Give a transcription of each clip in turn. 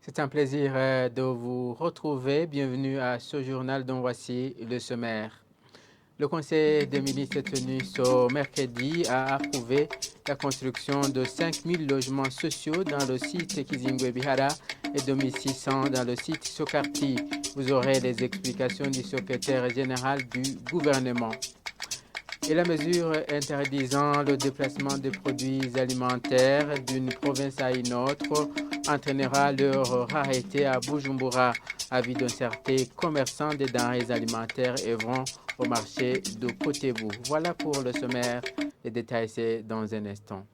C'est un plaisir de vous retrouver. Bienvenue à ce journal dont voici le sommaire. Le Conseil des ministres tenu ce mercredi a approuvé la construction de 5000 logements sociaux dans le site Kizingwe Bihara et 2600 dans le site Sokarti. Vous aurez les explications du secrétaire général du gouvernement. Et la mesure interdisant le déplacement des produits alimentaires d'une province à une autre entraînera leur rareté à Bujumbura. Avis d'un certain commerçant des denrées alimentaires œuvrant au marché de Kotebu. Voilà pour le sommaire. Les détails, c'est dans un instant.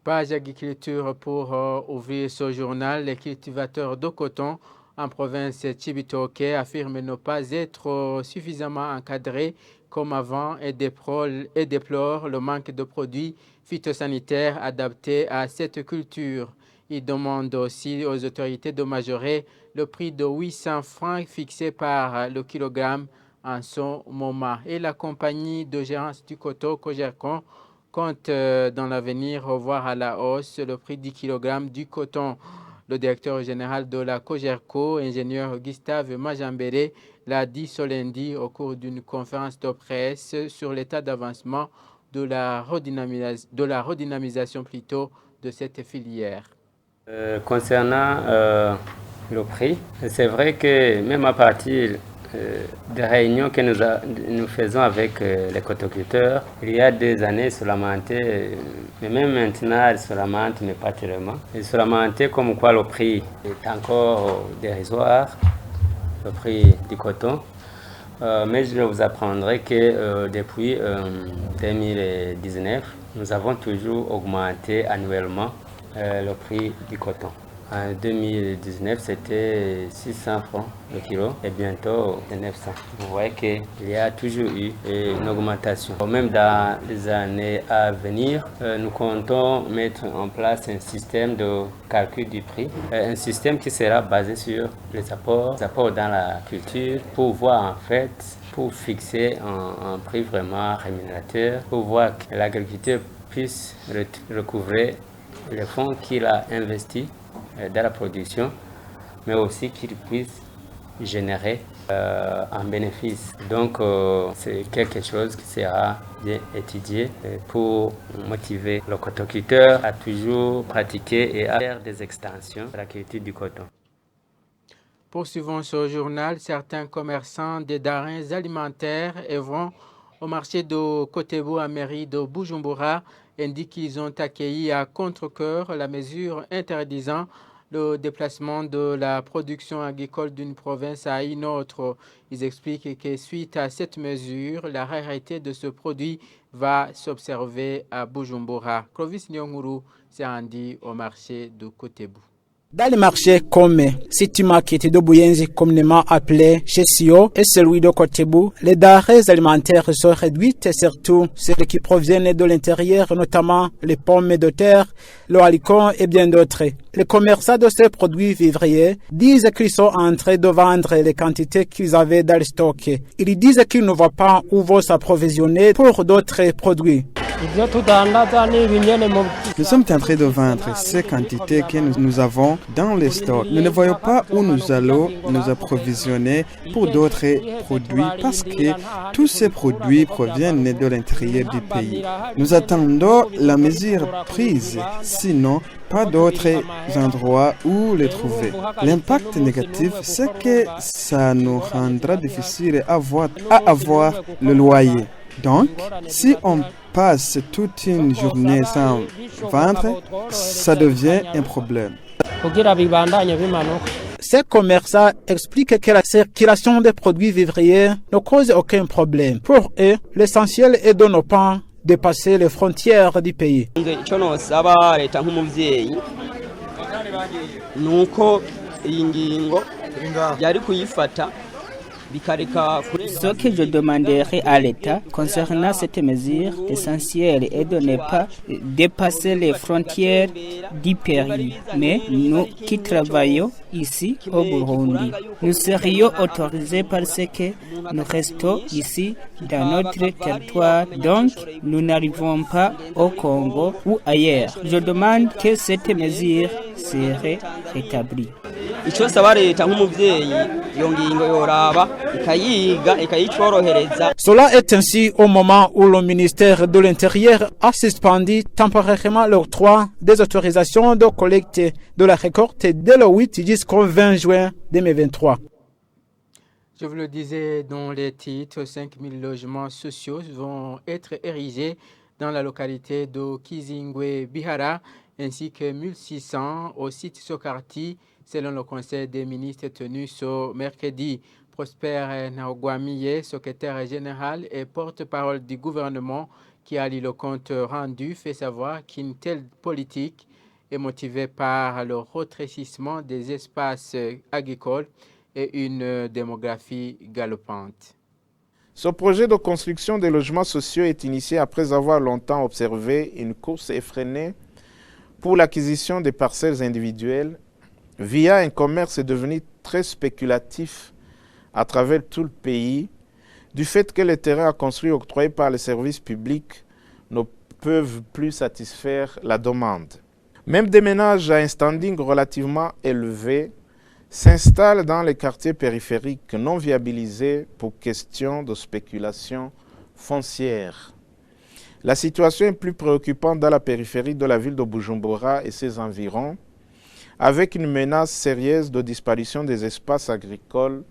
Page agriculture pour ouvrir ce journal. Les cultivateurs de coton en province Chibitoke affirment ne pas être suffisamment encadrés comme avant et déplorent le manque de produits phytosanitaires adaptés à cette culture. Ils demandent aussi aux autorités de majorer le prix de 800 francs fixé par le kilogramme en ce moment. Et la compagnie de gérance du coton Cogercon compte dans l'avenir revoir à la hausse le prix du kilogramme du coton. Le directeur général de la Cogerco, ingénieur Gustave Majambere, l'a dit ce lundi au cours d'une conférence de presse sur l'état d'avancement de la redynamisation plutôt de cette filière. Concernant le prix, c'est vrai que même à partir des réunions que nous faisons avec les cotoculteurs, il y a des années sur la menthe, mais même maintenant sur la menthe, mais pas tellement. Et sur la menthe, comme quoi le prix est encore dérisoire, le prix du coton. Mais je vous apprendrai que depuis 2019, nous avons toujours augmenté annuellement le prix du coton. En 2019, c'était 600 francs le kilo et bientôt 900. Vous voyez qu'il y a toujours eu une augmentation. Même dans les années à venir, nous comptons mettre en place un système de calcul du prix, un système qui sera basé sur les apports dans la culture pour voir en fait, pour fixer un prix vraiment rémunérateur, pour voir que l'agriculteur puisse recouvrer les fonds qu'il a investis dans la production, mais aussi qu'il puisse générer un bénéfice. Donc, c'est quelque chose qui sera bien étudié pour motiver le cotoculteur à toujours pratiquer et à faire des extensions de la culture du coton. Poursuivons ce journal. Certains commerçants des denrées alimentaires œuvrant au marché de Kotebu à mairie de Bujumbura indiquent qu'ils ont accueilli à contre-cœur la mesure interdisant le déplacement de la production agricole d'une province à une autre. Ils expliquent que suite à cette mesure, la rareté de ce produit va s'observer à Bujumbura. Clovis Nyonguru s'est rendu au marché de Kotebu. Dans les marchés comme City Market de Buyenzi, communément appelé chez Sio, et celui de Kotebu, les denrées alimentaires sont réduites et surtout celles qui proviennent de l'intérieur, notamment les pommes de terre, le haricot et bien d'autres. Les commerçants de ces produits vivriers disent qu'ils sont en train de vendre les quantités qu'ils avaient dans le stock. Ils disent qu'ils ne voient pas où vont s'approvisionner pour d'autres produits. Nous sommes en train de vendre ces quantités que nous avons dans les stocks. Nous ne voyons pas où nous allons nous approvisionner pour d'autres produits parce que tous ces produits proviennent de l'intérieur du pays. Nous attendons la mesure prise, sinon pas d'autres endroits où les trouver. L'impact négatif, c'est que ça nous rendra difficile à avoir le loyer. Donc, si on passe toute une journée sans vendre, ça devient un problème. Ces commerçants expliquent que la circulation des produits vivriers ne cause aucun problème. Pour eux, l'essentiel est de ne pas dépasser les frontières du pays. Ce que je demanderai à l'État concernant cette mesure essentielle est de ne pas dépasser les frontières du pays. Mais nous qui travaillons ici au Burundi, nous serions autorisés parce que nous restons ici dans notre territoire, donc nous n'arrivons pas au Congo ou ailleurs. Je demande que cette mesure serait rétablie. Cela est ainsi au moment où le ministère de l'Intérieur a suspendu temporairement l'octroi des autorisations de collecte de la récolte dès le 8 jusqu'au 20 juin 2023. Je vous le disais dans les titres, 5000 logements sociaux vont être érigés dans la localité de Kizingwe Bihara ainsi que 1600 au site Sokarti, selon le Conseil des ministres tenu ce mercredi. Prosper Naogwamiye, secrétaire général et porte-parole du gouvernement qui a lu le compte rendu, fait savoir qu'une telle politique est motivée par le rétrécissement des espaces agricoles et une démographie galopante. Ce projet de construction de logements sociaux est initié après avoir longtemps observé une course effrénée pour l'acquisition des parcelles individuelles via un commerce devenu très spéculatif à travers tout le pays, du fait que les terrains à construire octroyés par les services publics ne peuvent plus satisfaire la demande. Même des ménages à un standing relativement élevé s'installent dans les quartiers périphériques non viabilisés pour question de spéculation foncière. La situation est plus préoccupante dans la périphérie de la ville de Bujumbura et ses environs, avec une menace sérieuse de disparition des espaces agricoles,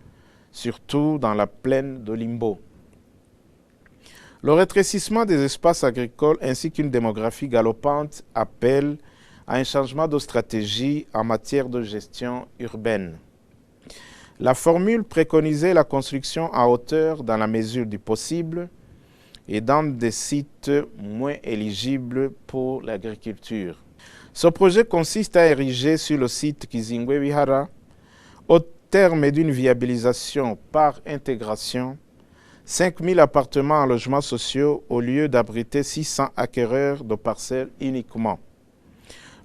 surtout dans la plaine de Limbo. Le rétrécissement des espaces agricoles ainsi qu'une démographie galopante appellent à un changement de stratégie en matière de gestion urbaine. La formule préconisait la construction à hauteur dans la mesure du possible et dans des sites moins éligibles pour l'agriculture. Ce projet consiste à ériger sur le site Kizingwe Bihara, au terme d'une viabilisation par intégration, 5000 appartements en logements sociaux au lieu d'abriter 600 acquéreurs de parcelles uniquement.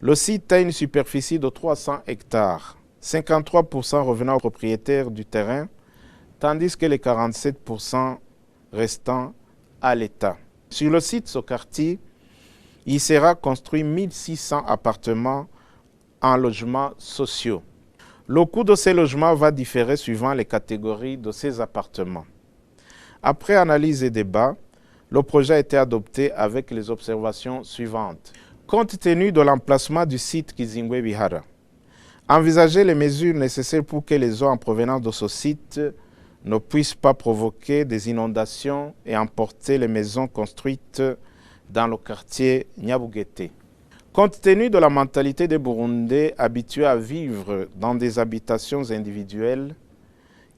Le site a une superficie de 300 hectares, 53% revenant aux propriétaires du terrain, tandis que les 47% restants à l'État. Sur le site Sokarti, il sera construit 1600 appartements en logements sociaux. Le coût de ces logements va différer suivant les catégories de ces appartements. Après analyse et débat, le projet a été adopté avec les observations suivantes. Compte tenu de l'emplacement du site Kizingwe Bihara, envisager les mesures nécessaires pour que les eaux en provenance de ce site ne puissent pas provoquer des inondations et emporter les maisons construites dans le quartier Nyabugete. Compte tenu de la mentalité des Burundais habitués à vivre dans des habitations individuelles,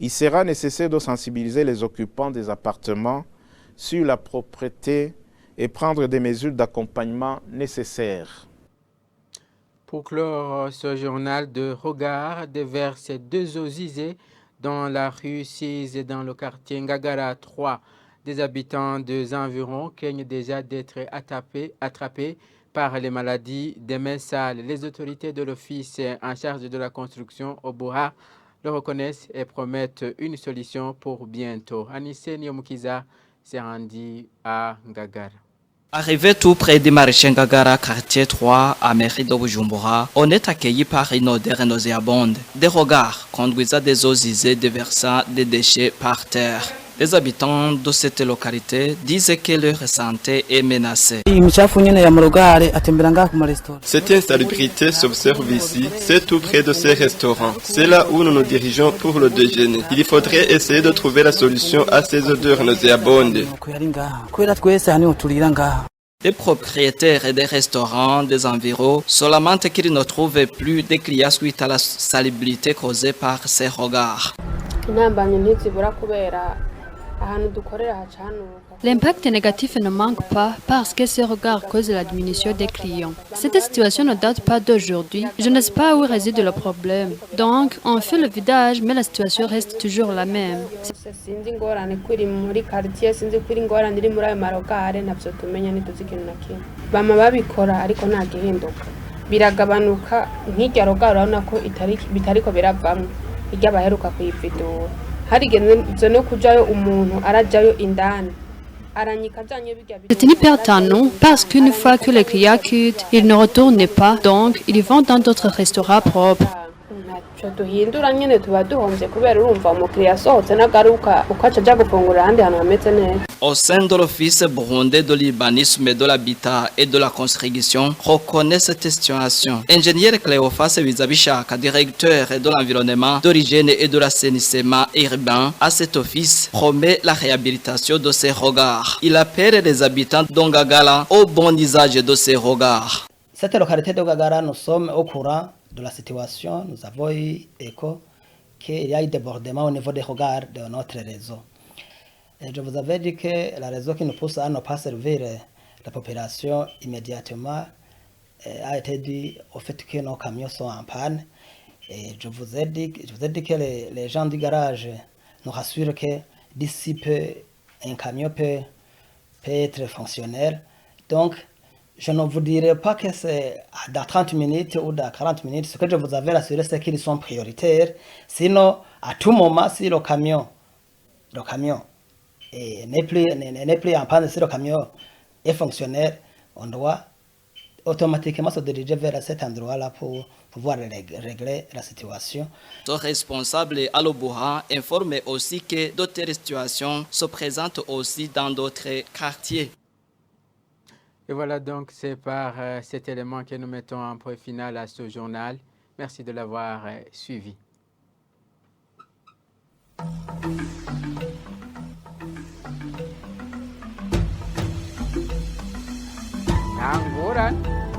il sera nécessaire de sensibiliser les occupants des appartements sur la propreté et prendre des mesures d'accompagnement nécessaires. Pour clore ce journal de regard, déverse deux eaux usées dans la rue 6 et dans le quartier Ngagara 3. Des habitants des environs craignent déjà d'être attrapés par les maladies des mains sales. Les autorités de l'office en charge de la construction au Boha le reconnaissent et promettent une solution pour bientôt. Anissé Nyomukiza s'est rendu à Ngagara. Arrivé tout près du maraîcher Ngagara, quartier 3, à mairie de Bujumbura, on est accueilli par une odeur nauséabonde. Des regards conduisant des eaux usées déversant des déchets par terre. Les habitants de cette localité disent que leur santé est menacée. Cette insalubrité s'observe ici, c'est tout près de ces restaurants. C'est là où nous nous dirigeons pour le déjeuner. Il faudrait essayer de trouver la solution à ces odeurs nauséabondes. Les propriétaires des restaurants des environs se lamentent qu'ils ne trouvent plus de clients suite à la salubrité causée par ces regards. L'impact négatif ne manque pas parce que ce regard cause la diminution des clients. Cette situation ne date pas d'aujourd'hui. Je ne sais pas où réside le problème. Donc, on fait le vidage, mais la situation reste toujours la même. biragabanuka nk'irya roga urabona ko bitariko biravamwo irya baheruka kuyividura harigenze no kujayo umuntu arajayo indani aranyika ajanye bijya C'est une perte à nous parce qu'une fois que les clients quittent, ils ne retournent pas, donc ils vont dans d'autres restaurants propres. duhindura nyene tuba duhomvye kubera urumva umukiriya asohotse n'agaruka ukaca aja gufungura ahandi hantu hameze neza. Au sein de l'Office burundais de l'urbanisme, de l'habitat et de la construction, reconnaît cette situation. Ingénieur Cléophas Bizabishaka, directeur de l'environnement, de l'hygiène et de l'assainissement urbain, à cet office, promet la réhabilitation de ces regards. Il appelle les habitants d'Ongagala au bon usage de ces regards. Cette localité d'Ongagala, nous sommes au courant de la situation. Nous avons eu écho qu'il y a eu débordement au niveau des regards de notre réseau. Et je vous avais dit que la raison qui nous pousse à ne pas servir la population immédiatement a été due au fait que nos camions sont en panne. Et je vous ai dit que les gens du garage nous rassurent que d'ici peu, un camion peut être fonctionnel. Donc, je ne vous dirai pas que c'est dans 30 minutes ou dans 40 minutes. Ce que je vous avais rassuré, c'est qu'ils sont prioritaires. Sinon, à tout moment, si le camion n'est plus en panne, si le camion est fonctionnel, on doit automatiquement se diriger vers cet endroit-là pour pouvoir régler la situation. Le responsable Aloboha informe aussi que d'autres situations se présentent aussi dans d'autres quartiers. Et voilà donc, c'est par cet élément que nous mettons un point final à ce journal. Merci de l'avoir suivi. Angora.